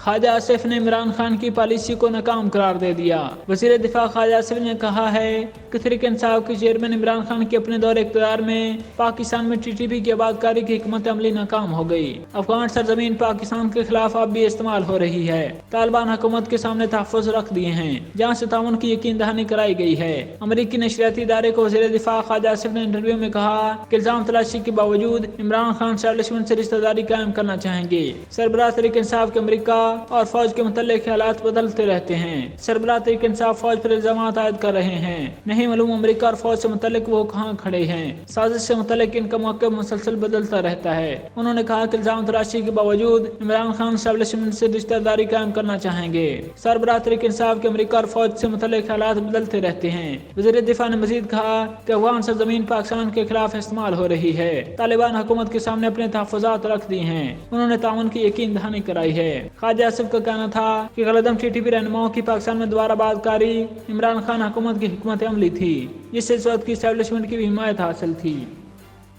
خواجہ آصف نے عمران خان کی پالیسی کو ناکام قرار دے دیا۔ وزیر دفاع خواجہ آصف نے کہا ہے کہ تحریک انصاف کے چیئرمین عمران خان کے اپنے دور اقتدار میں پاکستان میں TTP کی آبادکاری کی حکمت عملی ناکام ہو گئی۔ افغان سرزمین پاکستان کے خلاف اب بھی استعمال ہو رہی ہے۔ طالبان حکومت کے سامنے تحفظ رکھ دیے ہیں جہاں سے تعاون کی یقین دہانی کرائی گئی ہے۔ امریکی نشریاتی ادارے کو وزیر دفاع خواجہ آصف نے انٹرویو میں کہا کہ الزام تلاشی کے باوجود عمران خان اسٹیبلشمنٹ سے رشتہ داری قائم کرنا چاہیں گے۔ سربراہ تحریک انصاف کے امریکہ اور فوج کے متعلق خیالات بدلتے رہتے ہیں۔ سربراہ تحریک انصاف فوج پر الزامات عائد کر رہے ہیں۔ نہیں معلوم امریکہ اور فوج سے متعلق وہ کہاں کھڑے ہیں۔ سازش سے متعلق ان کا موقف مسلسل بدلتا رہتا ہے۔ انہوں نے کہا کہ الزام تلاشی کے باوجود عمران خان اسٹیبلشمنٹ سے رشتہ داری قائم کرنا چاہیں گے۔ سربراہ تحریک انصاف کے امریکہ اور فوج سے متعلق خیالات بدلتے رہتے ہیں۔ وزیر دفاع نے مزید کہا کہ افغان سرزمین پاکستان کے خلاف استعمال ہو رہی ہے۔ طالبان حکومت کے سامنے اپنے تحفظات رکھ دیے ہیں۔ انہوں نے تعاون کی یقین دہانی کرائی ہے۔ خواجہ آصف کا کہنا تھا کہ غلطم TTP رہنماؤں کی پاکستان میں دوبارہ آبادکاری عمران خان حکومت کی حکمت عملی تھی جس سے اس وقت کی اسٹیبلشمنٹ کی بھی حمایت حاصل تھی۔